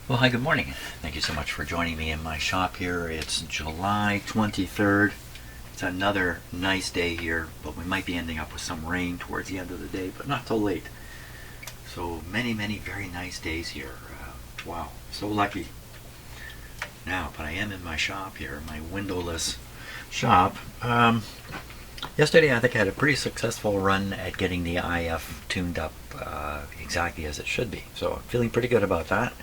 Well, hi, good morning. Thank you so much for joining me in my shop here. It's July 23rd. It's another nice day here, but we might be ending up with some rain towards the end of the day, but not till late. So many very nice days here. Wow, so lucky. Now, but I am in my shop here, my windowless shop. Yesterday I think I had a pretty successful run at getting the IF tuned up exactly as it should be. So I'm feeling pretty good about that.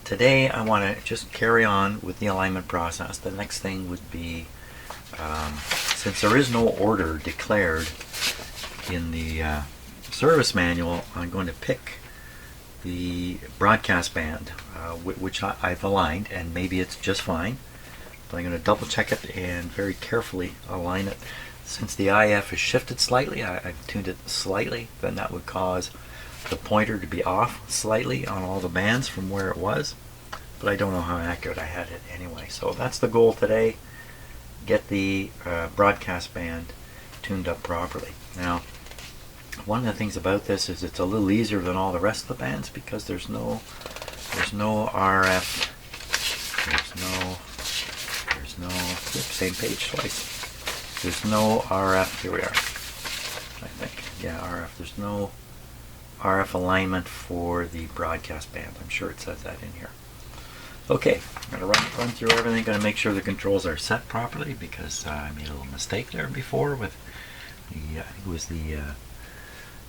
Today I want to just carry on with the alignment process. The next thing would be, since there is no order declared in the service manual, I'm going to pick the broadcast band, which I've aligned, and maybe it's just fine. But I'm going to double check it and very carefully align it. Since the IF is shifted slightly, I've tuned it slightly, then that would cause the pointer to be off slightly on all the bands from where it was, but I don't know how accurate I had it anyway. So that's the goal today, get the broadcast band tuned up properly. Now, one of the things about this is it's a little easier than all the rest of the bands because there's no RF, same page twice. There's no RF, here we are, I think, yeah, RF, there's no RF alignment for the broadcast band. I'm sure it says that in here. Okay, I'm going to run through everything. Going to make sure the controls are set properly because I made a little mistake there before with the, I think it was the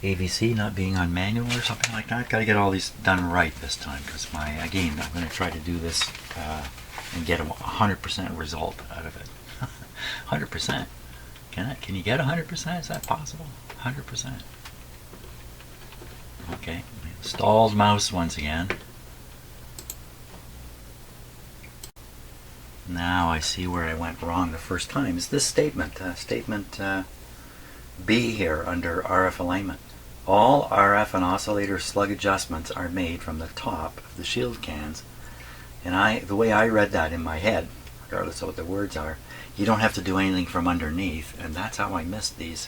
AVC not being on manual or something like that. Got to get all these done right this time because again, I'm going to try to do this and get a 100% result out of it. 100%. Can you get 100%? Is that possible? 100%. Okay, stalled mouse once again. Now I see where I went wrong the first time. Is this statement, statement B here under RF alignment. All RF and oscillator slug adjustments are made from the top of the shield cans. And the way I read that in my head, regardless of what the words are, you don't have to do anything from underneath, and that's how I missed these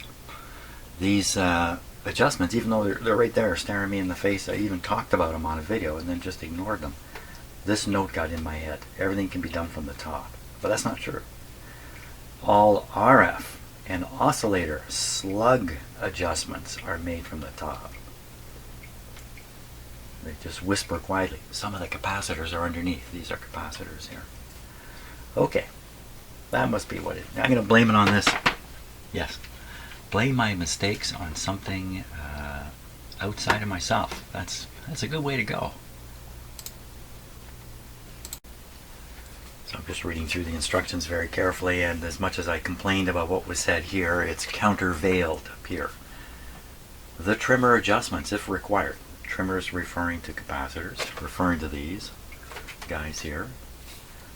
adjustments, even though they're right there staring me in the face. I even talked about them on a video and then just ignored them. This note got in my head. Everything can be done from the top, but that's not true. All RF and oscillator slug adjustments are made from the top. They just whisper quietly. Some of the capacitors are underneath. These are capacitors here. Okay, that must be what it is. I'm going to blame it on this. Yes. Blame my mistakes on something outside of myself. That's a good way to go. So I'm just reading through the instructions very carefully, and as much as I complained about what was said here, it's countervailed up here. The trimmer adjustments, if required. Trimmers referring to capacitors, referring to these guys here.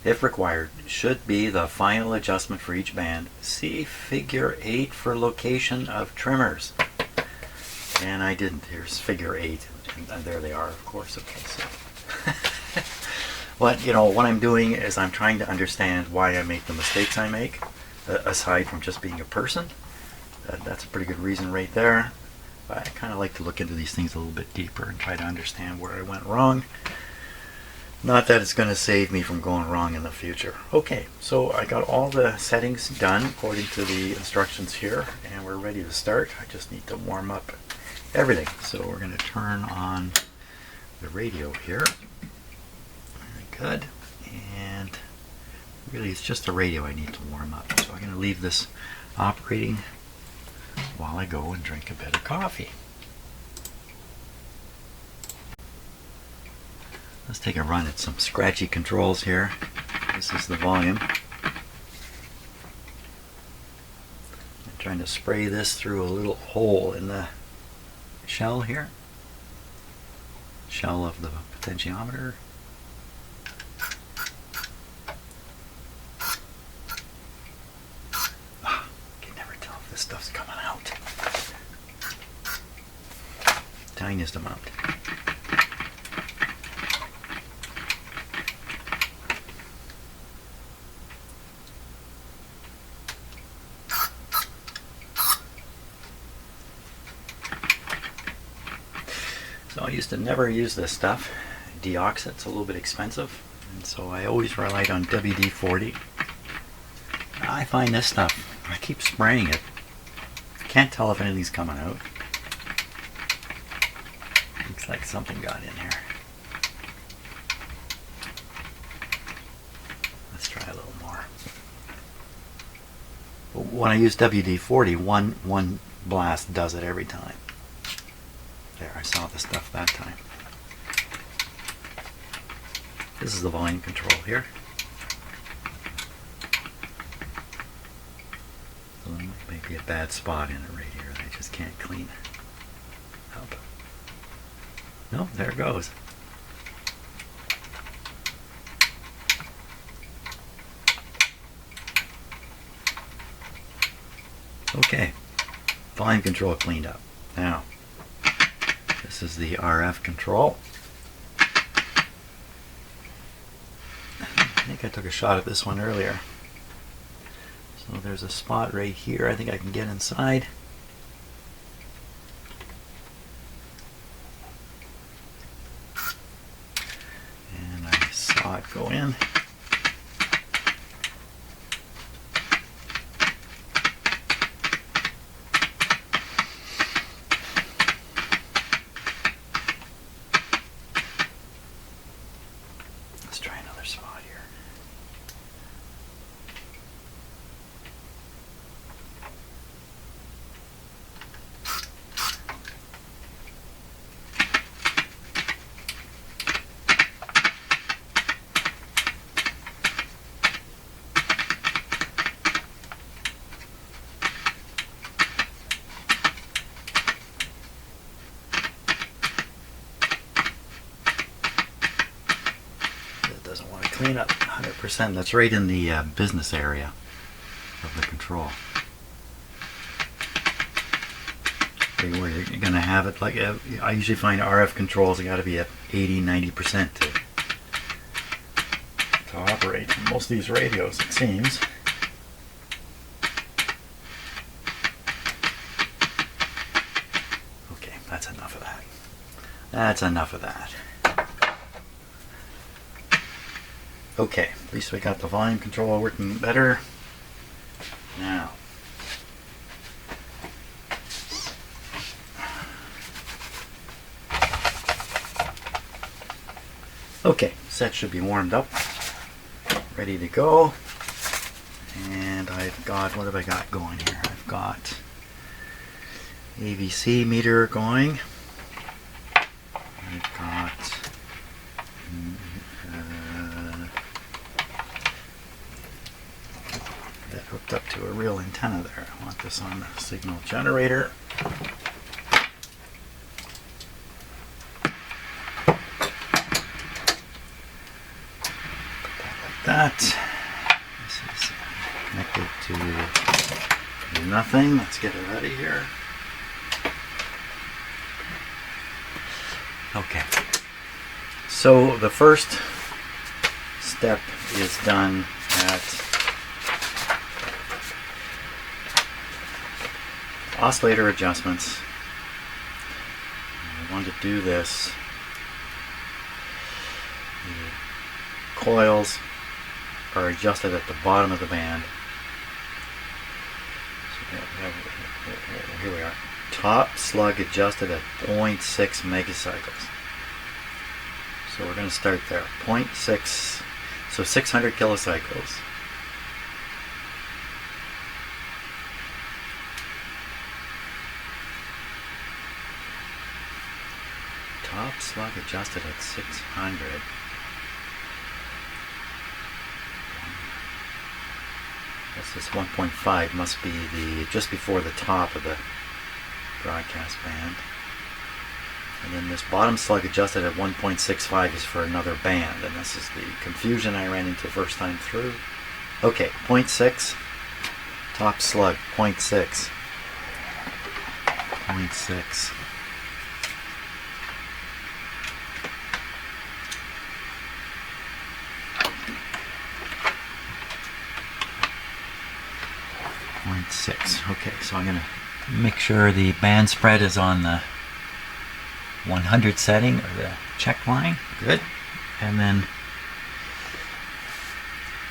If required, should be the final adjustment for each band. See figure 8 for location of trimmers. And I didn't. Here's figure 8, and there they are, of course. Okay, so what I'm doing is I'm trying to understand why I make the mistakes I make, aside from just being a person. That's a pretty good reason right there. But I kind of like to look into these things a little bit deeper and try to understand where I went wrong. Not that it's going to save me from going wrong in the future. Okay, so I got all the settings done according to the instructions here, and we're ready to start. I just need to warm up everything. So we're going to turn on the radio here. Very good. And really it's just the radio I need to warm up. So I'm going to leave this operating while I go and drink a bit of coffee. Let's take a run at some scratchy controls here. This is the volume. I'm trying to spray this through a little hole in the shell here. Shell of the potentiometer. Can never tell if this stuff's coming out. Tiniest amount. So I used to never use this stuff. deox it. It's a little bit expensive, and so I always relied on WD-40. I find this stuff, I keep spraying it. Can't tell if anything's coming out. Looks like something got in here. Let's try a little more. But when I use WD-40, one blast does it every time. There, I saw the stuff that time. This is the volume control here. So there might be a bad spot in it right here that I just can't clean up. No, there it goes. Okay, volume control cleaned up. Now, this is the RF control. I think I took a shot at this one earlier. So there's a spot right here. I think I can get inside. And I saw it go in. Let's try another spot here. Doesn't want to clean up 100%. That's right in the business area of the control. Where you're going to have it, like I usually find RF controls, got to be at 80-90% to operate. Most of these radios, it seems. Okay, that's enough of that. That's enough of that. Okay, at least we got the volume control working better. Now, okay, set should be warmed up, ready to go. And I've got, what have I got going here? I've got AVC meter going. I've got that hooked up to a real antenna there. I want this on the signal generator. That. This is connected to nothing. Let's get it out of here. Okay. So the first step is done at oscillator adjustments. I want to do this. The coils are adjusted at the bottom of the band. So here we are. Top slug adjusted at 0.6 megacycles. So we're going to start there. 0.6, so 600 kilocycles. Top slug adjusted at 600. That's this 1.5 must be the just before the top of the broadcast band. And then this bottom slug adjusted at 1.65 is for another band, and this is the confusion I ran into the first time through. Okay, 0.6, top slug, 0.6. 0.6. Okay, so I'm going to make sure the band spread is on the 100 setting, or the check line. Good. And then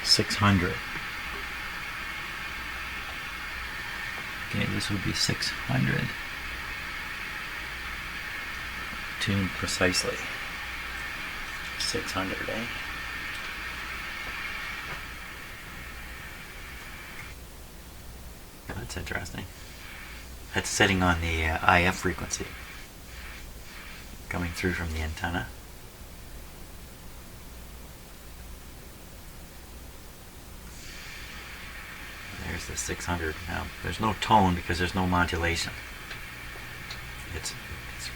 600. Okay, this would be 600. Tuned precisely. 600, eh? That's interesting. That's setting on the IF frequency coming through from the antenna. There's the 600. Now, there's no tone because there's no modulation. It's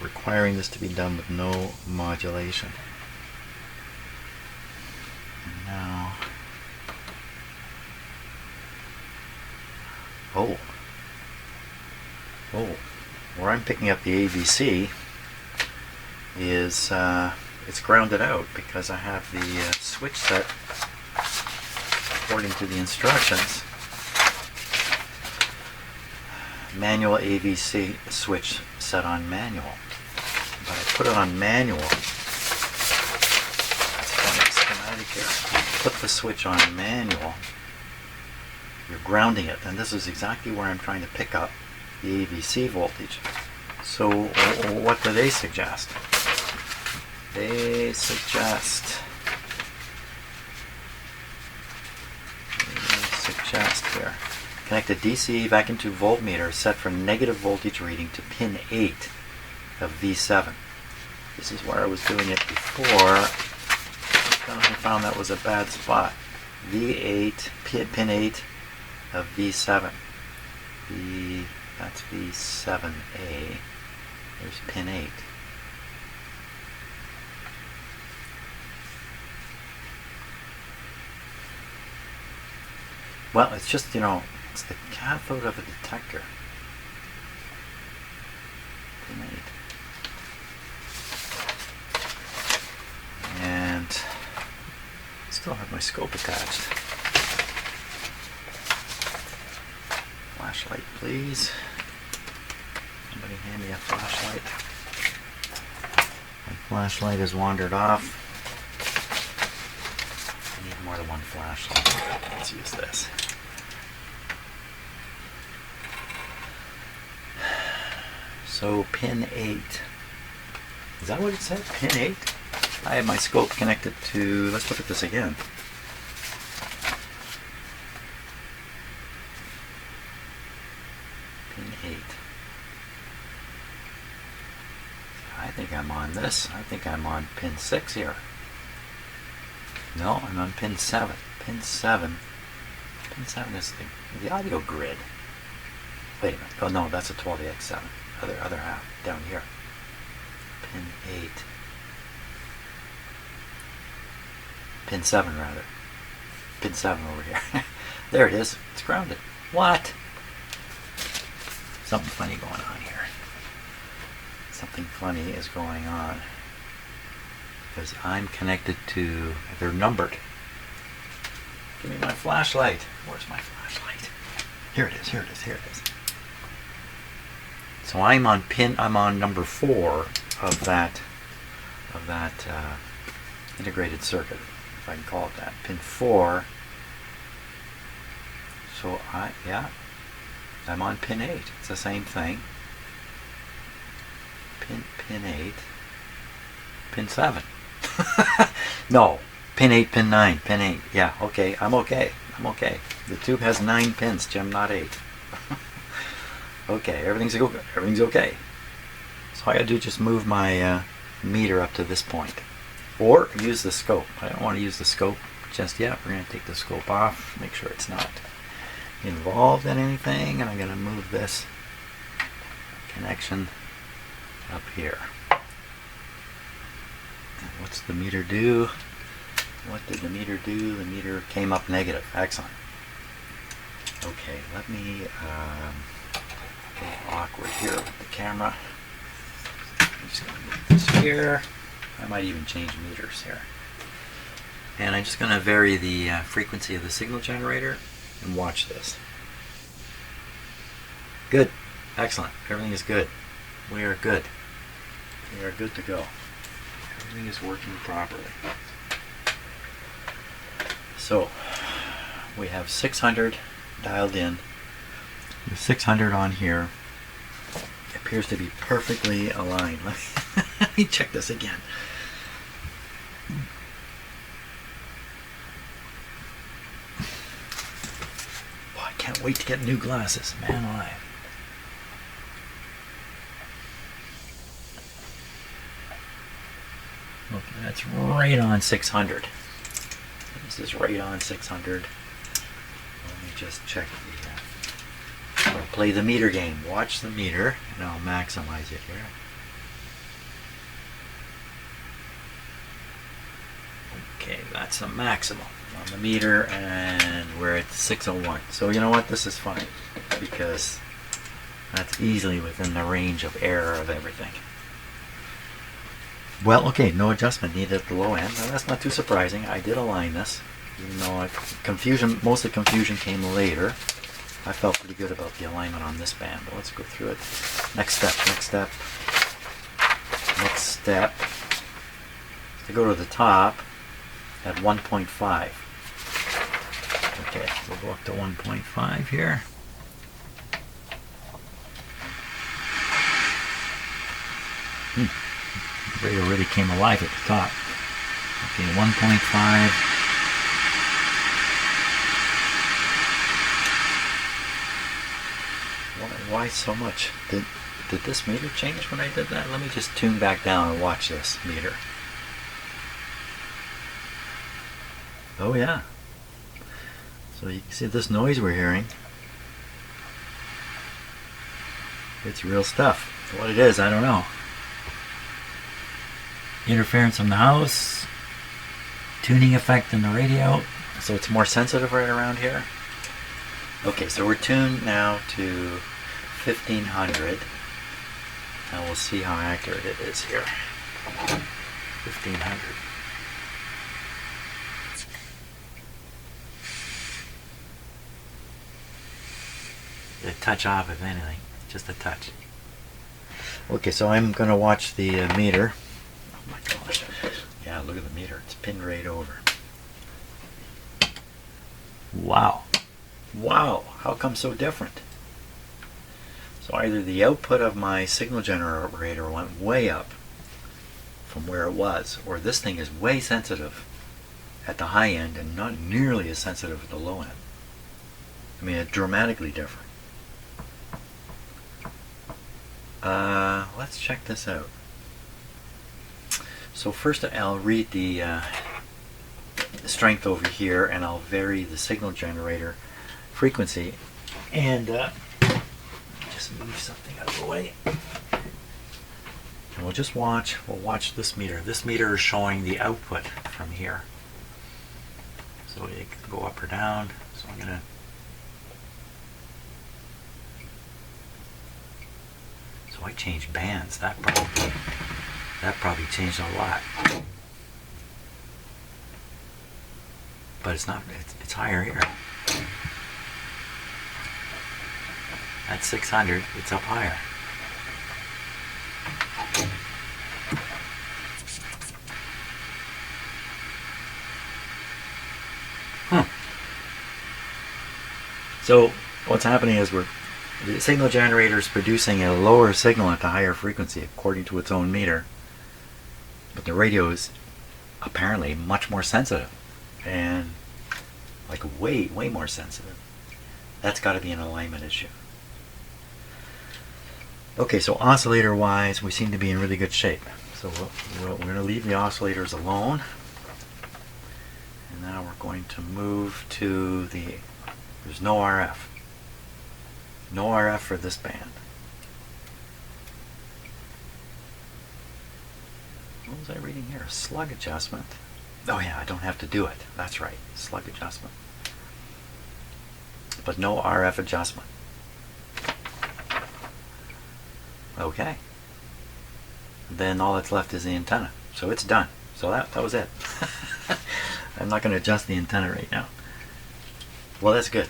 requiring this to be done with no modulation. And now, oh, where I'm picking up the ABC is it's grounded out because I have the switch set according to the instructions. Manual AVC switch set on manual, but I put it on manual. That's funny schematic here. You put the switch on manual, you're grounding it, and this is exactly where I'm trying to pick up the AVC voltage. So what do they suggest? They suggest here. Connect a DC vacuum tube voltmeter set for negative voltage reading to pin 8 of V7. This is where I was doing it before. I found that was a bad spot. V8, pin 8 of V7. That's V7A. There's pin 8. Well, it's just, it's the cathode of a detector. Pin 8. And still have my scope attached. Flashlight, please. Somebody hand me a flashlight. My flashlight has wandered off. I need more than one flashlight. Let's use this. So pin 8. Is that what it said? Pin 8? I have my scope connected to, let's look at this again. Pin 8. I think I'm on this. I think I'm on pin 6 here. No, I'm on pin 7. Pin 7. Pin 7 is the audio grid. Wait a minute. Oh no, that's a 12AX7. Other half down here. Pin 8. Pin 7 rather. Pin 7 over here. There it is. It's grounded. What? Something funny going on here. Something funny is going on. Because I'm connected to, they're numbered. Give me my flashlight. Where's my flashlight? Here it is, here it is, here it is. So I'm on number 4 of that integrated circuit, if I can call it that. Pin 4. So I'm on pin 8. It's the same thing. Pin 8. Pin 7. No. Pin 8, pin 9, pin 8. Yeah, okay. I'm okay. The tube has 9 pins, Jim, not 8. Okay, everything's okay. So all I gotta do is just move my meter up to this point. Or use the scope. I don't want to use the scope just yet. We're going to take the scope off, make sure it's not involved in anything, and I'm going to move this connection up here. And what's the meter do? What did the meter do? The meter came up negative. Excellent. Okay, let me a little awkward here with the camera. I'm just going to move this here. I might even change meters here. And I'm just going to vary the frequency of the signal generator and watch this. Good. Excellent. Everything is good. We are good. we are good to go. Everything is working properly. So we have 600 dialed in. With 600 on here. It appears to be perfectly aligned. Let me check this again. Oh, I can't wait to get new glasses, man alive. Okay, that's right on 600. This is right on 600. Let me just check the... I'll play the meter game. Watch the meter, and I'll maximize it here. Okay, that's the maximum on the meter, and we're at 601. So you know what? This is fine, because that's easily within the range of error of everything. Well, okay, no adjustment needed at the low end. Now, that's not too surprising. I did align this, even though most of the confusion came later. I felt pretty good about the alignment on this band, but let's go through it. Next step. To go to the top at 1.5. Okay, we'll go up to 1.5 here. The radio really came alive at the top. Okay, 1.5. Why so much? Did this meter change when I did that? Let me just tune back down and watch this meter. Oh yeah. So you can see this noise we're hearing. It's real stuff. What it is, I don't know. Interference from the house, tuning effect in the radio, so it's more sensitive right around here. Okay, so we're tuned now to 1500, and we'll see how accurate it is here. 1500. A touch off, if anything, just a touch. Okay, so I'm going to watch the meter. Oh my gosh. Yeah, look at the meter. It's pinned right over. Wow. Wow. How come so different? So either the output of my signal generator went way up from where it was, or this thing is way sensitive at the high end and not nearly as sensitive at the low end. I mean, it's dramatically different. Let's check this out. So first I'll read the strength over here, and I'll vary the signal generator frequency, and just move something out of the way. And we'll just watch this meter. This meter is showing the output from here. So it can go up or down. So I'm gonna I changed bands. That probably changed a lot. But it's not. It's higher here. At 600, it's up higher. So what's happening is the signal generator is producing a lower signal at the higher frequency according to its own meter, but the radio is apparently much more sensitive, and like way more sensitive. That's got to be an alignment issue. Okay, so oscillator wise, we seem to be in really good shape. So we're going to leave the oscillators alone, and now we're going to move to there's no RF. No RF for this band. What was I reading here? Slug adjustment. Oh yeah, I don't have to do it. That's right, slug adjustment. But no RF adjustment. Okay. Then all that's left is the antenna. So it's done. So that was it. I'm not going to adjust the antenna right now. Well, that's good.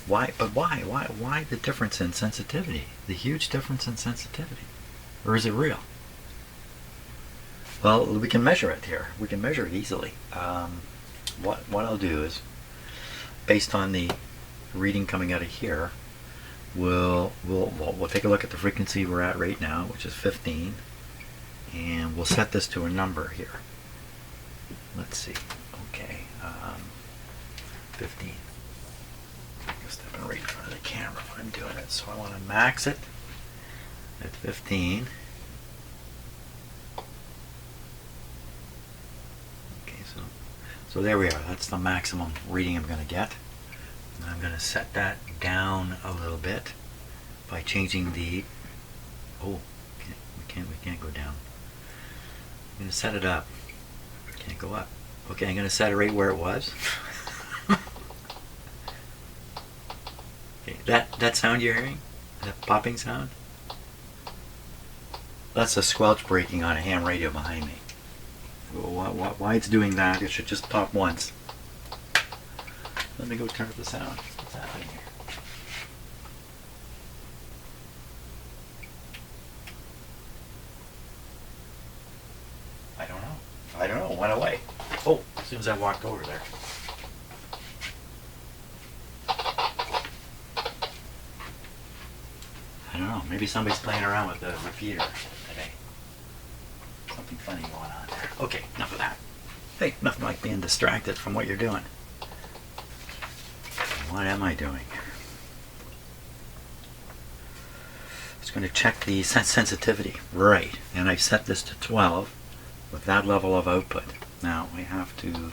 Why the difference in sensitivity? The huge difference in sensitivity. Or is it real? Well, we can measure it here. We can measure it easily. What I'll do is, based on the reading coming out of here, we'll take a look at the frequency we're at right now, which is 15, and we'll set this to a number here. Let's see. Okay, 15. I'm stepping right in front of the camera when I'm doing it, so I want to max it at 15. Okay, so there we are. That's the maximum reading I'm going to get. And I'm going to set that down a little bit by changing the. Oh, we can't go down. I'm going to set it up. Can't go up. Okay, I'm going to set it right where it was. Okay, that sound you're hearing, that popping sound, that's a squelch breaking on a ham radio behind me. Why it's doing that? It should just pop once. Let me go turn up the sound. What's happening here? I don't know. I don't know. It went away. Oh, as soon as I walked over there. I don't know. Maybe somebody's playing around with the repeater today. Something funny going on there. Okay, enough of that. Hey, nothing like being distracted from what you're doing. What am I doing? Just going to check the sensitivity. Right, and I set this to 12 with that level of output. Now we have to,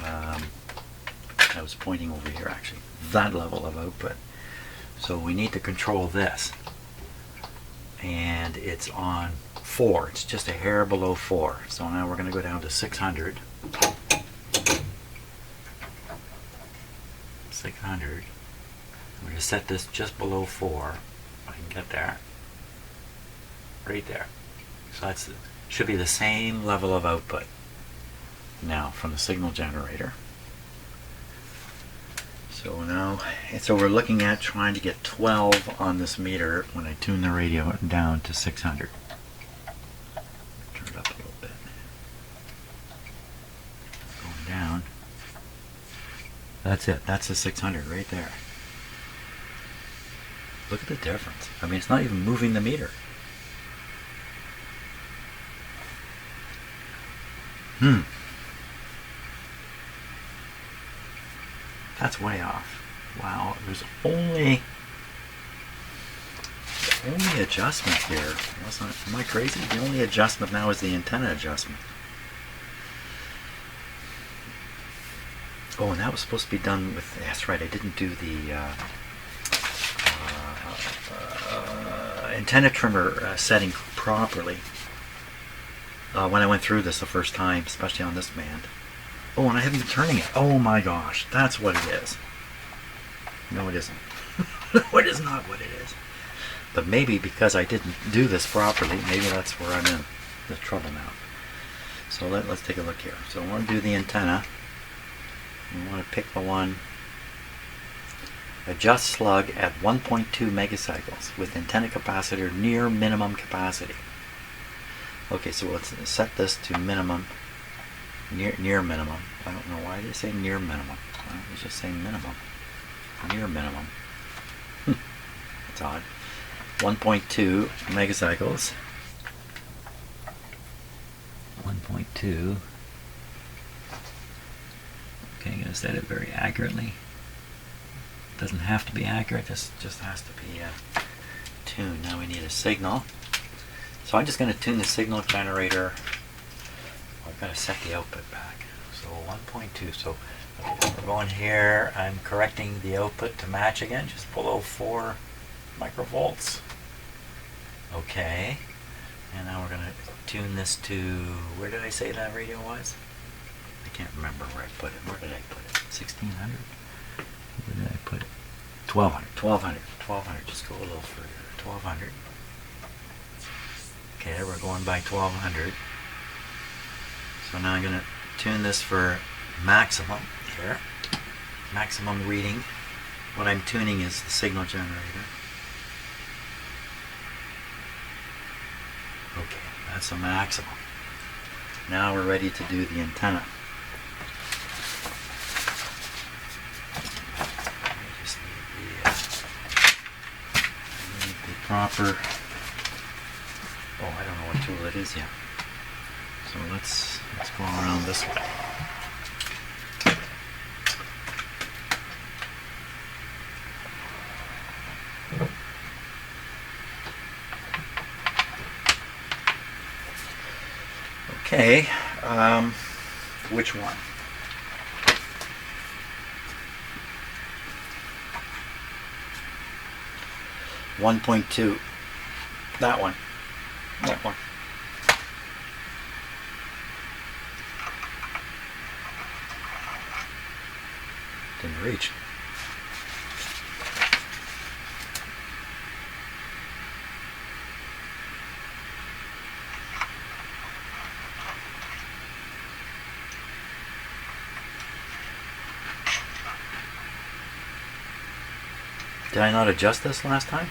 I was pointing over here actually, that level of output. So we need to control this. And it's on 4. It's just a hair below 4. So now we're going to go down to 600. 600. I'm going to set this just below 4. If I can get there. Right there. So that's should be the same level of output now from the signal generator. So now, so we're looking at trying to get 12 on this meter when I tune the radio down to 600. Turn it up a little bit. Going down. That's it. That's the 600 right there. Look at the difference. I mean, it's not even moving the meter. That's way off. Wow, there's only the only adjustment here. Am I crazy? The only adjustment now is the antenna adjustment. Oh, and that was supposed to be done with. That's right. I didn't do the antenna trimmer setting properly when I went through this the first time, especially on this band. Oh, and I haven't been turning it. Oh my gosh, that's what it is. No, it isn't. No, it is not what it is. But maybe because I didn't do this properly, maybe that's where I'm in the trouble now. So let's take a look here. So I want to do the antenna. We want to pick the one. Adjust slug at 1.2 megacycles with antenna capacitor near minimum capacity. Okay, so let's set this to minimum. Near minimum. I don't know why they say near minimum. Why don't they just say minimum? Near minimum. That's odd. 1.2 megacycles. 1.2. Okay, I'm going to set it very accurately. Doesn't have to be accurate, just has to be tuned. Now we need a signal. So I'm just going to tune the signal generator. I've got to set the output back. So 1.2. So we're going here. I'm correcting the output to match again, just below 4 microvolts. Okay. And now we're going to tune this to, where did I say that radio was? I can't remember where I put it. Where did I put it? 1600? Where did I put it? 1200. 1200. 1200. Just go a little further. 1200. Okay, we're going by 1200. So now I'm going to tune this for maximum here. Maximum reading. What I'm tuning is the signal generator. Okay, that's a maximum. Now we're ready to do the antenna. I just need the proper. Oh, I don't know what tool it is yet. So let's go around this way. Okay, which one? .2. That one. That one. Didn't reach. Did I not adjust this last time?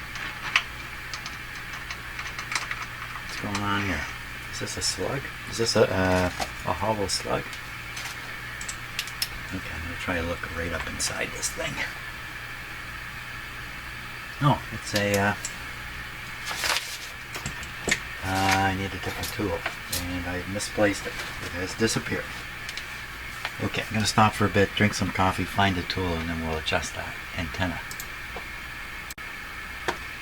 What's going on here? Is this a slug? Is this a hollow slug? Okay, I'm going to try to look right up inside this thing. No, it's a... I need a different tool, and I misplaced it. It has disappeared. Okay, I'm going to stop for a bit, drink some coffee, find a tool, and then we'll adjust that antenna.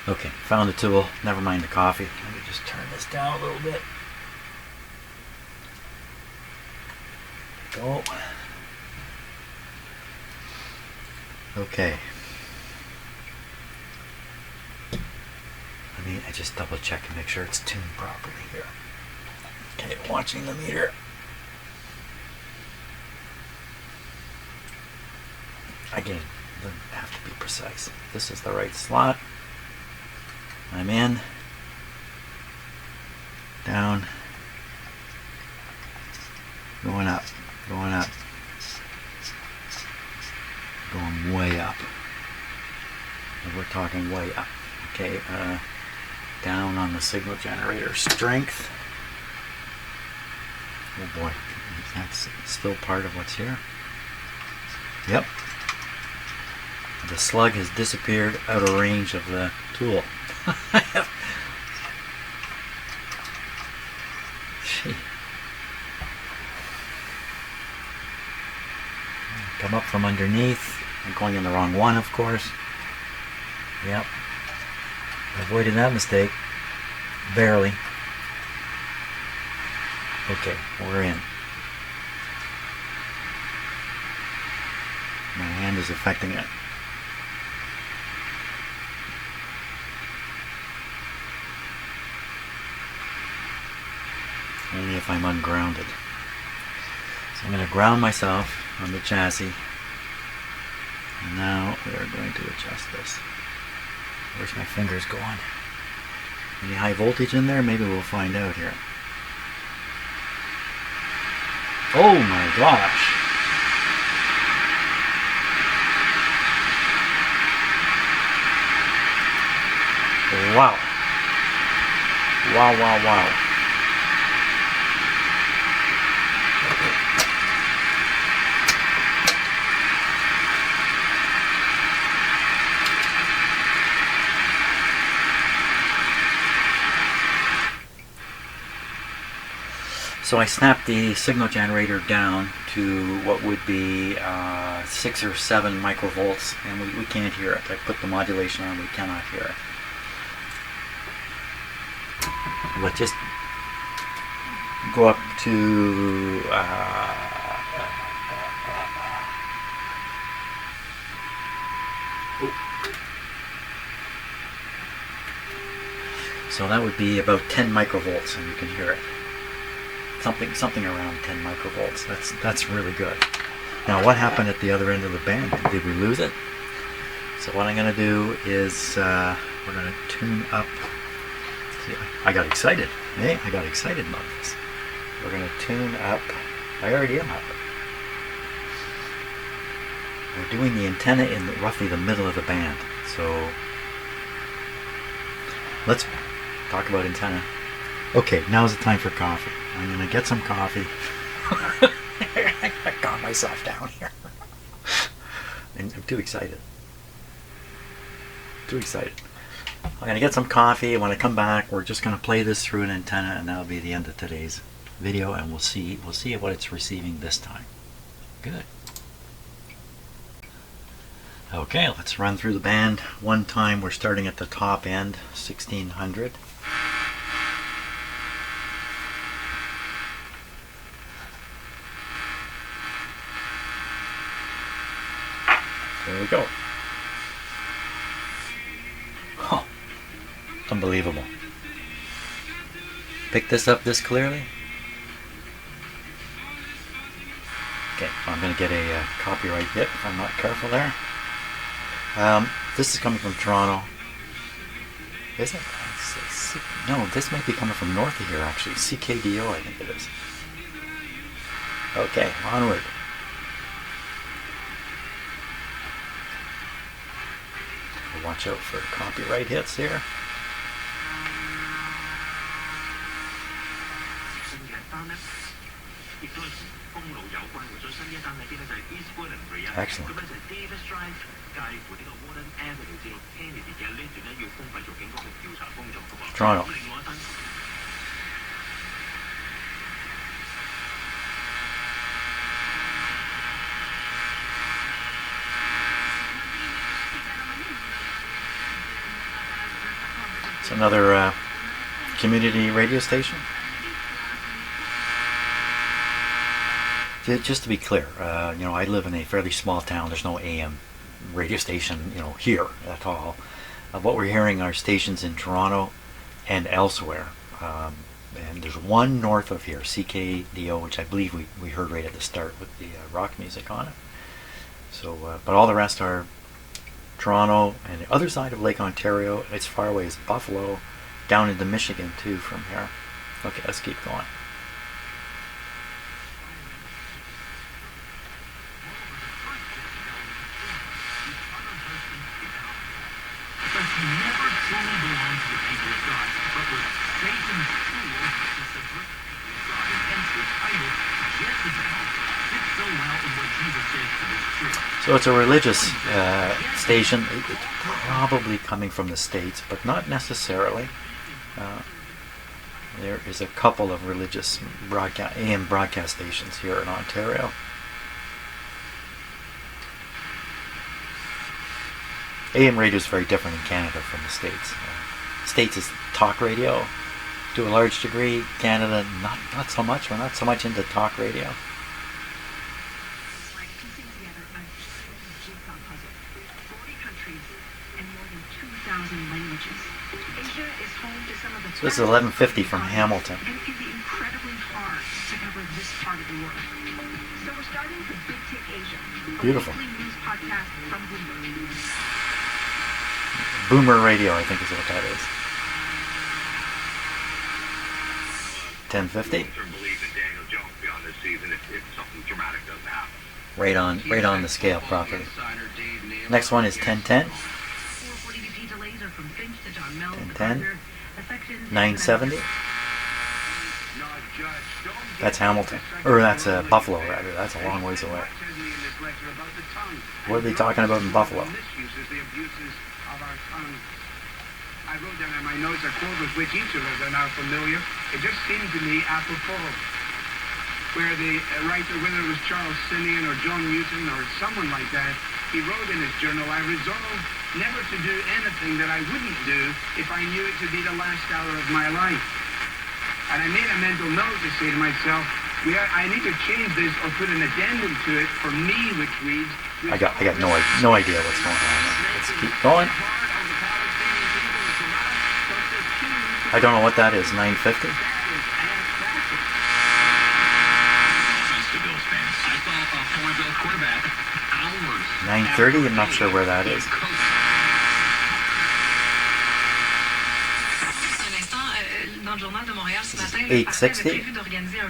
Okay, found the tool. Never mind the coffee. Let me just turn this down a little bit. There we go. Okay. I just double check and make sure it's tuned properly here. Okay, watching the meter. Again, doesn't have to be precise. This is the right slot. I'm in, down, going up, going up, going way up. And we're talking way up. Okay, down on the signal generator strength. Oh boy, that's still part of what's here. Yep. The slug has disappeared out of range of the tool. Gee. Come up from underneath. I'm going in the wrong one, of course. Yep. Avoided that mistake. Barely. Okay, we're in. My hand is affecting it. Only if I'm ungrounded. So I'm going to ground myself on the chassis. And now we are going to adjust this. Where's my fingers going? Any high voltage in there? Maybe we'll find out here. Oh my gosh! Wow. Wow, wow, wow. So I snapped the signal generator down to what would be 6 or 7 microvolts, and we can't hear it. I put the modulation on, we cannot hear it. But just go up to so that would be about 10 microvolts, and you can hear it. Something around 10 microvolts. That's really good. Now, what happened at the other end of the band? Did we lose it? So what I'm going to do is we're going to tune up. See, I got excited. Hey, I got excited about this. We're going to tune up. I already am up. We're doing the antenna in roughly the middle of the band. So let's talk about antenna. Okay, now's the time for coffee. I'm gonna get some coffee. I got myself down here. And I'm too excited. Too excited. I'm gonna get some coffee. When I come back, we're just gonna play this through an antenna, and that'll be the end of today's video. And we'll see what it's receiving this time. Good. Okay, let's run through the band one time. We're starting at the top end, 1600. There we go. Huh. Unbelievable. Pick this up this clearly. Okay, I'm going to get a copyright hit if I'm not careful there. This is coming from Toronto. Is it? No, this might be coming from north of here actually. CKDO, I think it is. Okay, onward. Watch out for copyright hits here. Excellent. Toronto. It's another community radio station. Just to be clear, you know, I live in a fairly small town. There's no AM radio station, you know, here at all. What we're hearing are stations in Toronto and elsewhere. And there's one north of here, CKDO, which I believe we heard right at the start with the rock music on it. So, but all the rest are Toronto and the other side of Lake Ontario. As far away as Buffalo, down into Michigan too from here. Okay, let's keep going. So it's a religious station. It's probably coming from the States, but not necessarily. There is a couple of religious AM broadcast stations here in Ontario. AM radio is very different in Canada from the States. States is talk radio to a large degree. Canada, not so much. We're not so much into talk radio. So this is 1150 from Hamilton. Beautiful. Boomer radio, I think is what that is. 1050. Right on the scale properly. Next one is 1010. 1010. 970. That's Hamilton. Or that's Buffalo, rather. That's a long ways away. What are they talking about in Buffalo? I wrote down in my notes a quote with which each of us are now familiar. It just seemed to me apropos, where the writer, whether it was Charles Simeon or John Newton or someone like that, he wrote in his journal, "I resolved never to do anything that I wouldn't do if I knew it to be the last hour of my life." And I made a mental note to say to myself, I need to change this or put an addendum to it for me, which reads... I got no idea what's going on. Let's keep going. I don't know what that is. 950. 930. I'm not sure where that is. 860.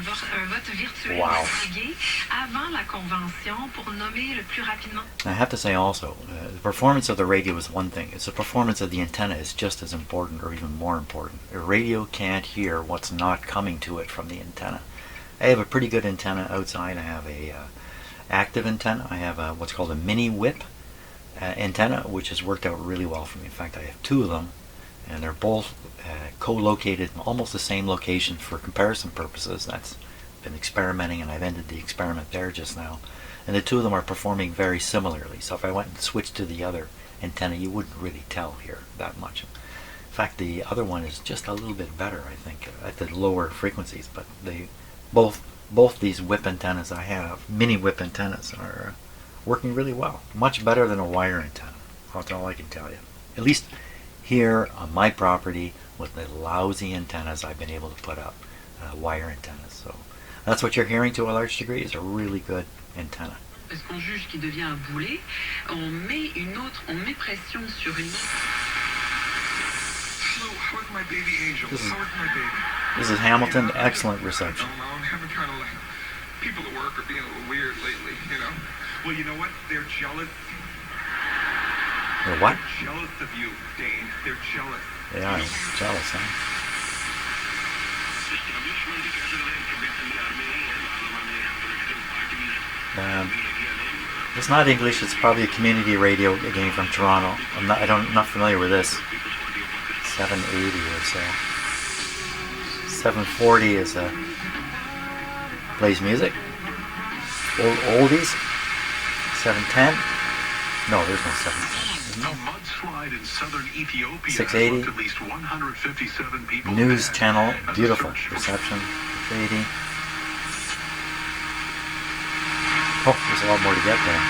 vote virtuel distingué avant la convention pour nommer le plus rapidement. I have to say also, the performance of the radio is one thing. It's the performance of the antenna is just as important or even more important. A radio can't hear what's not coming to it from the antenna. I have a pretty good antenna outside. I have a active antenna. I have what's called a mini whip antenna, which has worked out really well for me. In fact, I have two of them, and they're both co-located in almost the same location for comparison purposes. That's been experimenting, and I've ended the experiment there just now. And the two of them are performing very similarly. So if I went and switched to the other antenna, you wouldn't really tell here that much. In fact, the other one is just a little bit better, I think, at the lower frequencies. But they both these whip antennas I have, mini whip antennas, are working really well. Much better than a wire antenna. That's all I can tell you. At least here on my property, with the lousy antennas I've been able to put up, wire antennas. So that's what you're hearing to a large degree, is a really good antenna. Est-ce qu'on juge qui devient un boulet, on met pression sur une autre. Hello, how is my baby angel? How is my baby? This is Hamilton. Excellent reception. I'm having kind of like, people at work are being a little weird lately, you know? Well, you know what? They're jealous. They're what? They're jealous of you, Dane. They're jealous. They are jealous, huh? It's not English. It's probably a community radio again from Toronto. I'm not familiar with this. 780 or so. 740 is plays music. Oldies. 710. No, there's no 710. A mudslide in southern Ethiopia 680. at least 157 people News dead. channel. As a Beautiful search for reception. 680. Oh, there's a lot more to get there.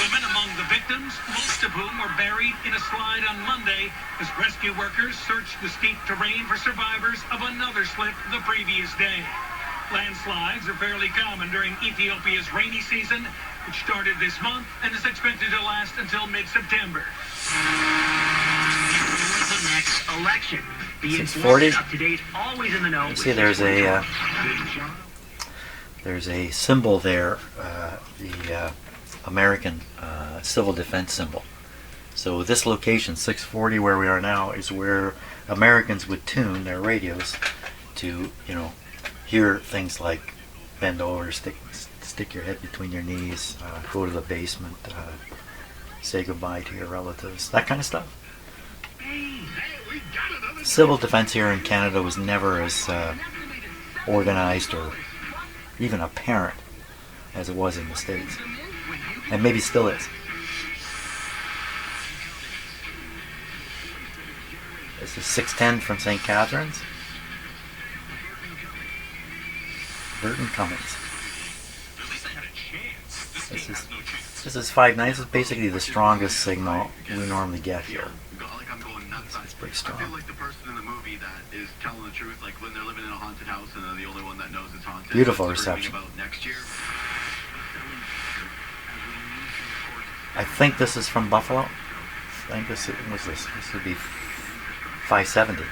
Women among the victims, most of whom were buried in a slide on Monday as rescue workers searched the steep terrain for survivors of another slip the previous day. Landslides are fairly common during Ethiopia's rainy season, which started this month and is expected to last until mid-September. The next election. The 640. up to date, always in the know. You see, there's a symbol there, the American civil defense symbol. So this location, 640, where we are now, is where Americans would tune their radios to, hear things like bend over, stick your head between your knees, go to the basement, say goodbye to your relatives, that kind of stuff. Civil defense here in Canada was never as organized or even apparent as it was in the States, and maybe still is. This is 610 from St. Catharines. Burton Cummins. This is 5.9. This is basically the strongest signal we normally get here. It's pretty strong. I feel like the person in the movie that is telling the truth, like when they're living in a haunted house and they're the only one that knows it's haunted. Beautiful What's the reception. about next year? I think this is from Buffalo. I think this is, what's this? This would be 570.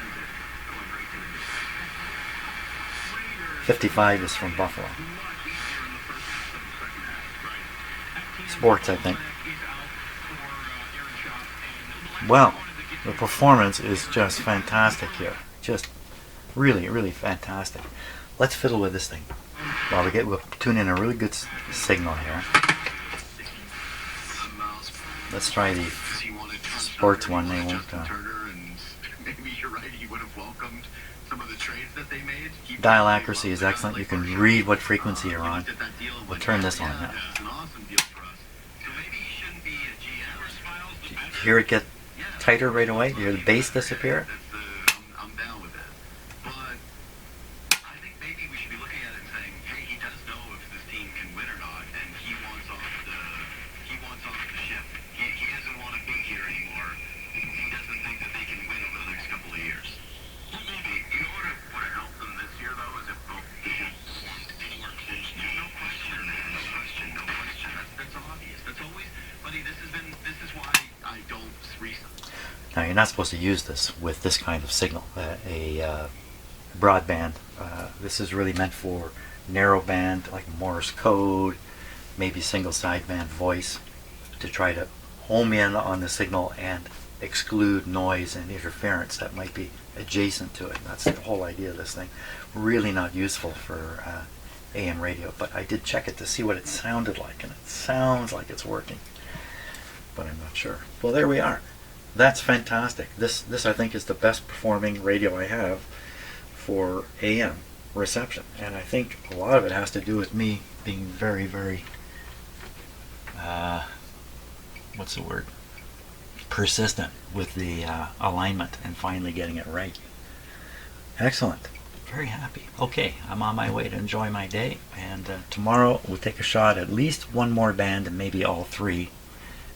55 is from Buffalo. Sports, I think. Well, the performance is just fantastic here. Just really, really fantastic. Let's fiddle with this thing. We'll tune in a really good signal here. Let's try the sports one. They won't. Maybe you're right. He would have welcomed some of the trades that they made. Dial accuracy is excellent. You can read what frequency you're on. We'll turn this on now. It's an awesome deal for us. So maybe he shouldn't be a GM. Do you hear it get tighter right away? Do you hear the bass disappear? I'm down with that. But I think maybe we should be looking at it and saying, hey, he does know if this team can win or not, and he wants off the ship. He doesn't want to be here anymore. He doesn't think that they can win over the next couple of years. Maybe. You know what would have helped them this year, though, is if both teams performed anywhere close to no question. That's obvious. That's always, buddy, this is why I don't recently. Now, you're not supposed to use this with this kind of signal. A broadband This is really meant for narrow band, like Morse code, maybe single sideband voice, to try to home in on the signal and exclude noise and interference that might be adjacent to it. That's the whole idea of this thing. Really not useful for AM radio, but I did check it to see what it sounded like, and it sounds like it's working, but I'm not sure. Well, there we are. That's fantastic. This I think is the best performing radio I have for AM reception, and I think a lot of it has to do with me being very, very what's the word? Persistent with the alignment and finally getting it right. Excellent. Very happy. Okay, I'm on my way to enjoy my day, and tomorrow we'll take a shot at least one more band and maybe all three,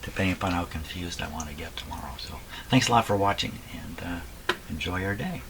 depending upon how confused I want to get tomorrow. So thanks a lot for watching, and enjoy your day.